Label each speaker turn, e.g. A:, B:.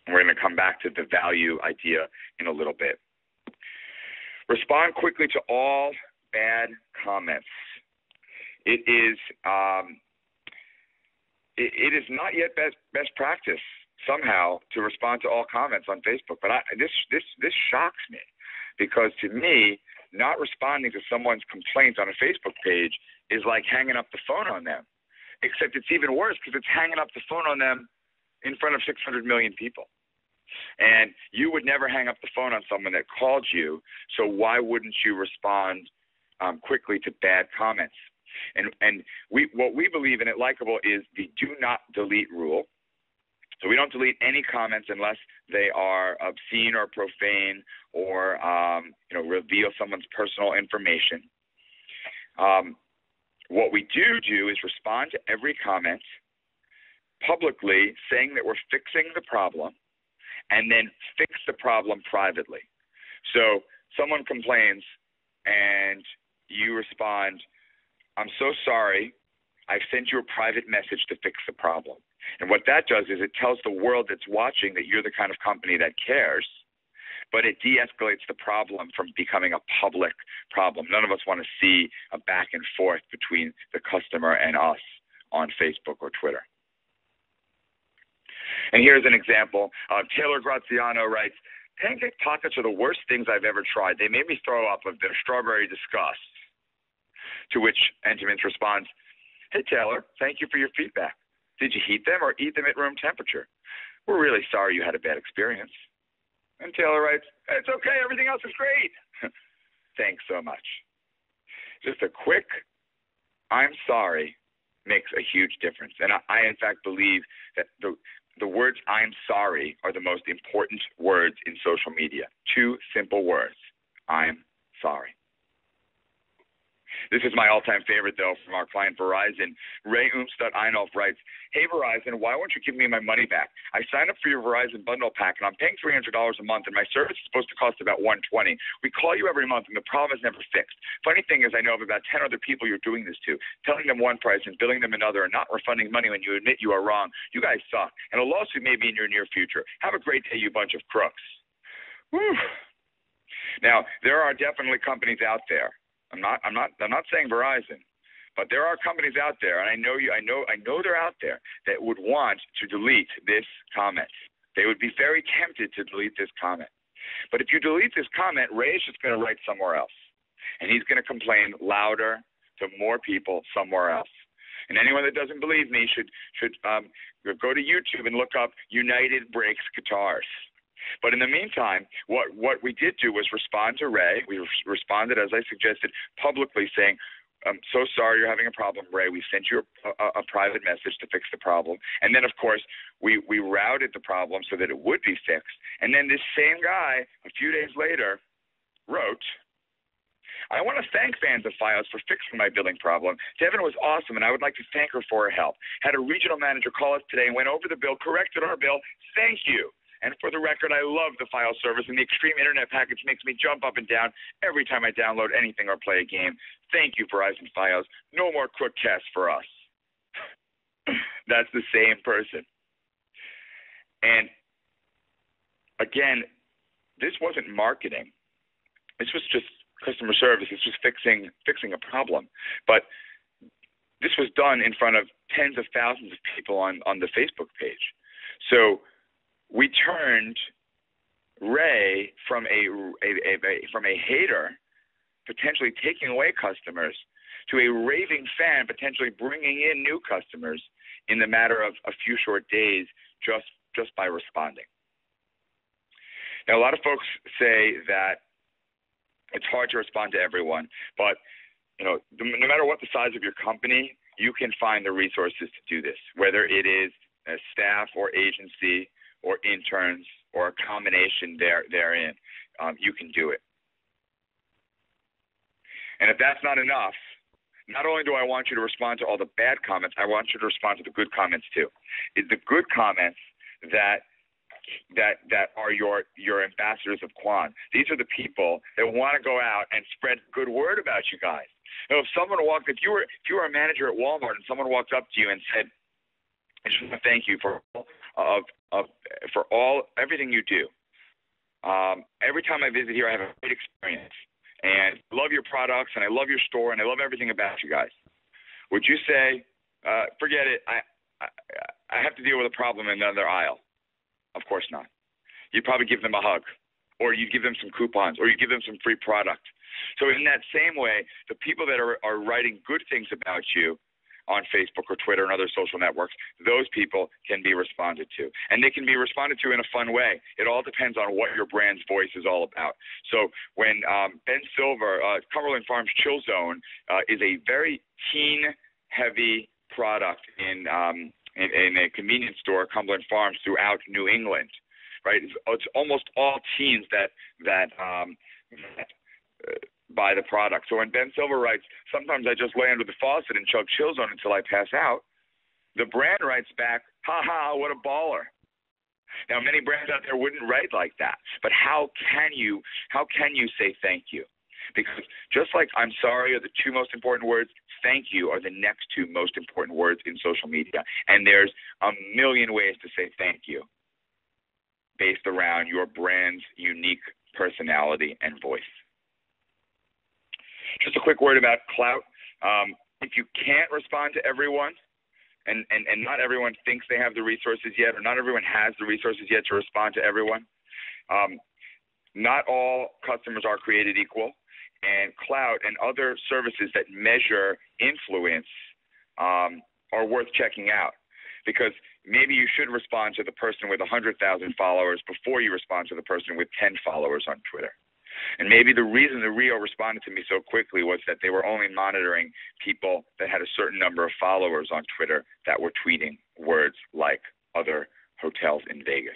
A: And we're going to come back to the value idea in a little bit. Respond quickly to all bad comments. It is not yet best practice somehow to respond to all comments on Facebook, but this shocks me, because to me, not responding to someone's complaints on a Facebook page is like hanging up the phone on them, except it's even worse because it's hanging up the phone on them in front of 600 million people. And you would never hang up the phone on someone that called you, so why wouldn't you respond quickly to bad comments? And what we believe in at Likeable is the do not delete rule. So we don't delete any comments unless they are obscene or profane or reveal someone's personal information. What we do is respond to every comment publicly, saying that we're fixing the problem, and then fix the problem privately. So someone complains and you respond, "I'm so sorry, I've sent you a private message to fix the problem." And what that does is it tells the world that's watching that you're the kind of company that cares, but it de-escalates the problem from becoming a public problem. None of us want to see a back and forth between the customer and us on Facebook or Twitter. And here's an example. Taylor Graziano writes, "Pancake tacos are the worst things I've ever tried. They made me throw up of their strawberry disgust." To which Entenmann's responds, "Hey, Taylor, thank you for your feedback. Did you heat them or eat them at room temperature? We're really sorry you had a bad experience." And Taylor writes, "It's okay. Everything else is great." Thanks so much. Just a quick, "I'm sorry," makes a huge difference. And I in fact, believe that the words "I'm sorry" are the most important words in social media. Two simple words. I'm sorry. This is my all-time favorite, though, from our client Verizon. Ray Umstadt-Einolf writes, "Hey, Verizon, why won't you give me my money back? I signed up for your Verizon bundle pack, and I'm paying $300 a month, and my service is supposed to cost about $120. We call you every month, and the problem is never fixed. Funny thing is I know of about 10 other people you're doing this to, telling them one price and billing them another and not refunding money when you admit you are wrong. You guys suck, and a lawsuit may be in your near future. Have a great day, you bunch of crooks." Whew. Now, there are definitely companies out there. I'm not saying Verizon, but there are companies out there, and I know they're out there that would want to delete this comment. They would be very tempted to delete this comment. But if you delete this comment, Ray is just going to write somewhere else, and he's going to complain louder to more people somewhere else. And anyone that doesn't believe me should go to YouTube and look up United Breaks Guitars. But in the meantime, what we did do was respond to Ray. We responded, as I suggested, publicly saying, "I'm so sorry you're having a problem, Ray. We sent you a private message to fix the problem." And then, of course, we routed the problem so that it would be fixed. And then this same guy, a few days later, wrote, "I want to thank fans of Fios for fixing my billing problem. Devin was awesome, and I would like to thank her for her help. Had a regional manager call us today and went over the bill, corrected our bill. Thank you. And for the record, I love the file service, and the extreme internet package makes me jump up and down every time I download anything or play a game. Thank you, Verizon Fios. No more quick casts for us." That's the same person. And again, this wasn't marketing. This was just customer service. It's just fixing a problem. But this was done in front of tens of thousands of people on the Facebook page. So we turned Ray from a hater, potentially taking away customers, to a raving fan, potentially bringing in new customers in the matter of a few short days, just by responding. Now, a lot of folks say that it's hard to respond to everyone, but no matter what the size of your company, you can find the resources to do this, whether it is a staff or agency or interns, or a combination therein. You can do it. And if that's not enough, not only do I want you to respond to all the bad comments, I want you to respond to the good comments too. It's the good comments that are your ambassadors of Quan. These are the people that want to go out and spread good word about you guys. If you were a manager at Walmart and someone walked up to you and said, "I just want to thank you for of for everything you do. Every time I visit here, I have a great experience, and I love your products, and I love your store, and I love everything about you guys. Would you say, forget it, I have to deal with a problem in another aisle? Of course not. You'd probably give them a hug, or you'd give them some coupons, or you give them some free product. So in that same way, the people that are writing good things about you on Facebook or Twitter and other social networks, those people can be responded to. And they can be responded to in a fun way. It all depends on what your brand's voice is all about. So when Ben Silver, Cumberland Farms Chill Zone, is a very teen-heavy product in a convenience store, Cumberland Farms, throughout New England, right? It's almost all teens that buy the product. So when Ben Silver writes, sometimes I just lay under the faucet and chug Chill Zone until I pass out, the brand writes back, ha ha, what a baller. Now, many brands out there wouldn't write like that, but how can you say thank you? Because just like I'm sorry are the two most important words, thank you are the next two most important words in social media. And there's a million ways to say thank you based around your brand's unique personality and voice. Just a quick word about clout. If you can't respond to everyone, and not everyone thinks they have the resources yet, or not everyone has the resources yet to respond to everyone, not all customers are created equal. And clout and other services that measure influence are worth checking out, because maybe you should respond to the person with 100,000 followers before you respond to the person with 10 followers on Twitter. And maybe the reason the Rio responded to me so quickly was that they were only monitoring people that had a certain number of followers on Twitter that were tweeting words like other hotels in Vegas.